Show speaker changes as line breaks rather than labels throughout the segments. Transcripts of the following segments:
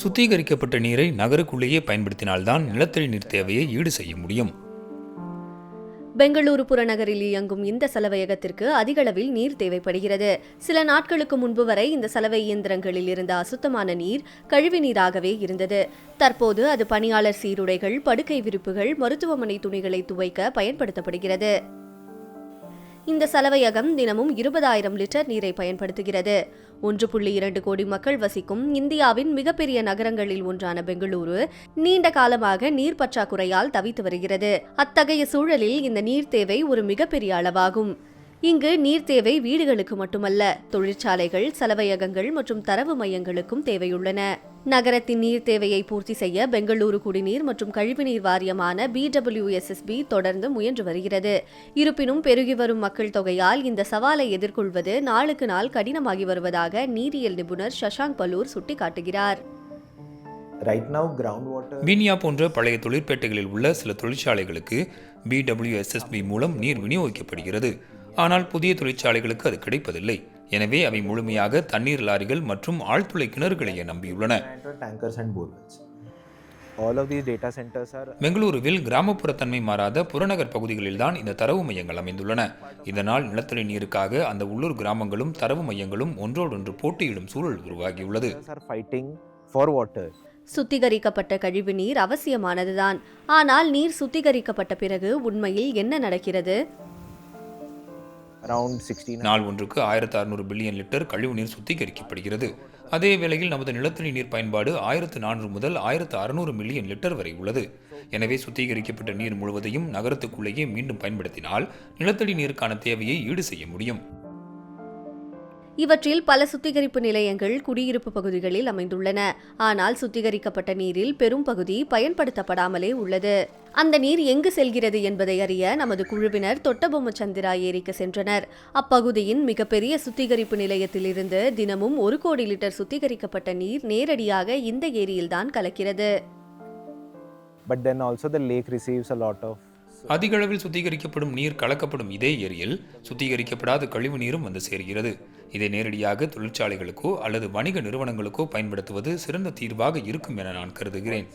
சுத்திகரிக்கப்பட்ட நீரை நகருக்குள்ளேயே பயன்படுத்தினால்தான் நிலத்தடி நீர் தேவையை ஈடு செய்ய முடியும்.
பெங்களூரு புறநகரில் இயங்கும் இந்த சலவையகத்திற்கு அதிகளவில் நீர் தேவைப்படுகிறது. சில நாட்களுக்கு முன்பு வரை இந்த சலவை இயந்திரங்களில் இருந்த அசுத்தமான நீர் கழிவு நீராகவே இருந்தது. தற்போது அது பணியாளர் சீருடைகள், படுக்கை விரிப்புகள், மருத்துவமனை துணிகளை துவைக்க பயன்படுத்தப்படுகிறது. இந்த சலவையகம் தினமும் 20,000 லிட்டர் நீரை பயன்படுத்துகிறது. 1.2 கோடி மக்கள் வசிக்கும் இந்தியாவின் மிகப்பெரிய நகரங்களில் ஒன்றான பெங்களூரு நீண்ட காலமாக நீர் பற்றாக்குறையால் தவித்து வருகிறது. அத்தகைய சூழலில் இந்த நீர் தேவை ஒரு மிகப்பெரிய அளவாகும். இங்கு நீர் தேவை வீடுகளுக்கு மட்டுமல்ல, தொழிற்சாலைகள், சலவையகங்கள் மற்றும் தரவு மையங்களுக்கும் தேவையுள்ளன. நகரத்தின் நீர் தேவையை பூர்த்தி செய்ய பெங்களூரு குடிநீர் மற்றும் கழிவுநீர் வாரியமான BWSSB தொடர்ந்து முயன்று வருகிறது. இருப்பினும் பெருகி வரும் மக்கள் தொகையால் இந்த சவாலை எதிர்கொள்வது நாளுக்கு நாள் கடினமாகி வருவதாக நீரியல் நிபுணர் சஷாங்க் பலூர் சுட்டிக்காட்டுகிறார்.
பீனியா போன்ற பழைய தொழிற்பேட்டைகளில் உள்ள சில தொழிற்சாலைகளுக்கு BWSSB மூலம் நீர் விநியோகிக்கப்படுகிறது. ஆனால் புதிய தொழிற்சாலைகளுக்கு அது கிடைப்பதில்லை. எனவே அவை முழுமையாக தண்ணீர் லாரிகள் மற்றும் ஆழ்துளை கிணறுகளையே நம்பியுள்ளன. பெங்களூருவில் கிராமப்புறத்தன்மை மாறாத புறநகர் பகுதிகளில்தான் இந்த தரவு மையங்கள் அமைந்துள்ளன. இதனால் நிலத்தடி நீருக்காக அந்த உள்ளூர் கிராமங்களும் தரவு மையங்களும் ஒன்றோடொன்று போட்டியிடும் சூழல் உருவாகியுள்ளது.
சுத்திகரிக்கப்பட்ட கழிவு நீர் அவசியமானதுதான். ஆனால் நீர் சுத்திகரிக்கப்பட்ட பிறகு உண்மையில் என்ன நடக்கிறது?
நாள் ஒன்றுக்கு 1600 பில்லியன் லிட்டர் கழிவுநீர் சுத்திகரிக்கப்படுகிறது. அதே வேளையில் நமது நிலத்தடி நீர் பயன்பாடு 1400 முதல் 1600 மில்லியன் லிட்டர் வரை உள்ளது. எனவே சுத்திகரிக்கப்பட்ட நீர் முழுவதையும் நகரத்துக்குள்ளேயே மீண்டும் பயன்படுத்தினால் நிலத்தடி நீருக்கான தேவையை ஈடு செய்ய முடியும்.
இவற்றில் பல சுத்திகரிப்பு நிலையங்கள் குடியிருப்பு பகுதிகளில் அமைந்துள்ளன. ஆனால் சுத்திகரிக்கப்பட்ட நீரில் பெரும் பகுதி பயன்படுத்தப்படாமலே உள்ளது. அந்த நீர் எங்கு செல்கிறது என்பதை அறிய நமது குழுவினர் தொட்டபொம்மச்சந்திரா ஏரிக்கு சென்றனர். அப்பகுதியின் மிகப்பெரிய சுத்திகரிப்பு நிலையத்திலிருந்து தினமும் 1 கோடி லிட்டர் சுத்திகரிக்கப்பட்ட நீர் நேரடியாக இந்த ஏரியில்தான் கலக்கிறது.
அதிக அளவில் சுத்திகரிக்கப்படும் நீர் கலக்கப்படும் இதே ஏரியில் சுத்திகரிக்கப்படாத கழிவு நீரும் வந்து சேர்கிறது. இதை நேரடியாக தொழிற்சாலைகளுக்கோ அல்லது வணிக நிறுவனங்களுக்கோ பயன்படுத்துவது சிறந்த தீர்வாக இருக்கும் என நான் கருதுகிறேன்.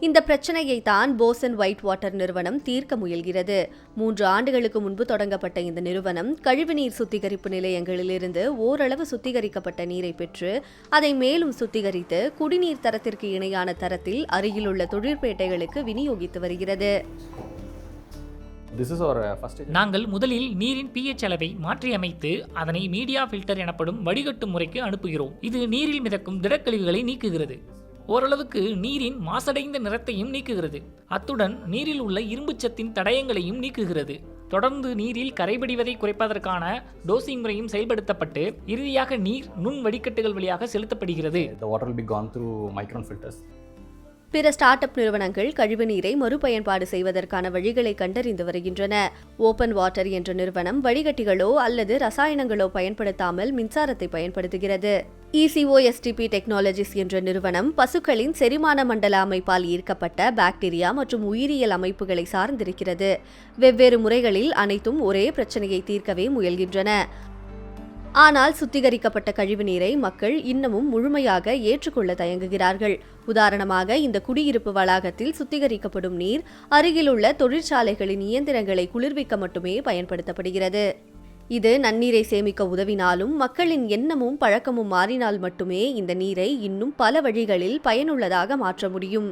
இந்த பிரச்சனையை தான் போசன் ஒயிட் வாட்டர் நிறுவனம் தீர்க்க முயல்கிறது. 3 ஆண்டுகளுக்கு முன்பு தொடங்கப்பட்ட இந்த நிறுவனம் கழிவுநீர் சுத்திகரிப்பு நிலையங்களிலிருந்து ஓரளவு சுத்திகரிக்கப்பட்ட நீரை பெற்று அதை மேலும் சுத்திகரித்து குடிநீர் தரத்திற்கு இணையான தரத்தில் அருகிலுள்ள தொழிற்பேட்டைகளுக்கு விநியோகித்து வருகிறது.
நாங்கள் முதலில் நீரின் pH அளவை மாற்றியமைத்து அதனை மீடியா ஃபில்டர் எனப்படும் வடிகட்டும் முறைக்கு அனுப்புகிறோம். இது நீரில் மிதக்கும் திடக்கழிவுகளை நீக்குகிறது. ஓரளவுக்கு நீரின் மாசடைந்த நிறத்தையும் நீக்குகிறது. அத்துடன் நீரில் உள்ள இரும்புச்சத்தின் தடயங்களையும் நீக்குகிறது. தொடர்ந்து நீரில் கரைபடிவதை குறைப்பதற்கான டோசிங் முறையும் செயல்படுத்தப்பட்டு இறுதியாக நீர் நுண் வடிகட்டுகள் வழியாக செலுத்தப்படுகிறது.
பிற ஸ்டார்ட் அப் நிறுவனங்கள் கழிவுநீரை மறுபயன்பாடு செய்வதற்கான வழிகளை கண்டறிந்து வருகின்றன. ஓபன் வாட்டர் என்ற நிறுவனம் வடிகட்டிகளோ அல்லது ரசாயனங்களோ பயன்படுத்தாமல் மின்சாரத்தை பயன்படுத்துகிறது. ECOSTP டெக்னாலஜிஸ் என்ற நிறுவனம் பசுக்களின் செரிமான மண்டல அமைப்பால் ஈர்க்கப்பட்ட பாக்டீரியா மற்றும் உயிரியல் அமைப்புகளை சார்ந்திருக்கிறது. வெவ்வேறு முறைகளில் அனைத்தும் ஒரே பிரச்சனையை தீர்க்கவே முயல்கின்றன. ஆனால் சுத்திகரிக்கப்பட்ட கழிவுநீரை மக்கள் இன்னமும் முழுமையாக ஏற்றுக்கொள்ள தயங்குகிறார்கள். உதாரணமாக, இந்த குடியிருப்பு வளாகத்தில் சுத்திகரிக்கப்படும் நீர் அருகிலுள்ள தொழிற்சாலைகளின் இயந்திரங்களை குளிர்விக்க மட்டுமே பயன்படுத்தப்படுகிறது. இது நன்னீரை சேமிக்க உதவினாலும் மக்களின் எண்ணமும் பழக்கமும் மாறினால் மட்டுமே இந்த நீரை இன்னும் பல வழிகளில் பயனுள்ளதாக மாற்ற முடியும்.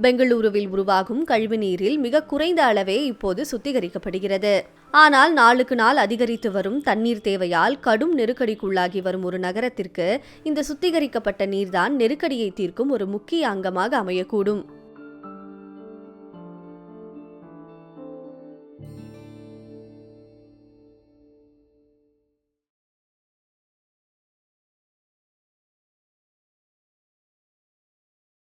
பெங்களூருவில் உருவாகும் கழிவுநீரில் மிக குறைந்த அளவே இப்போது சுத்திகரிக்கப்படுகிறது. ஆனால் நாளுக்கு நாள் அதிகரித்து வரும் தண்ணீர் தேவையால் கடும் நெருக்கடிக்குள்ளாகி வரும் ஒரு நகரத்திற்கு இந்த சுத்திகரிக்கப்பட்ட நீர்தான் நெருக்கடியை தீர்க்கும் ஒரு முக்கிய அங்கமாக அமையக்கூடும்.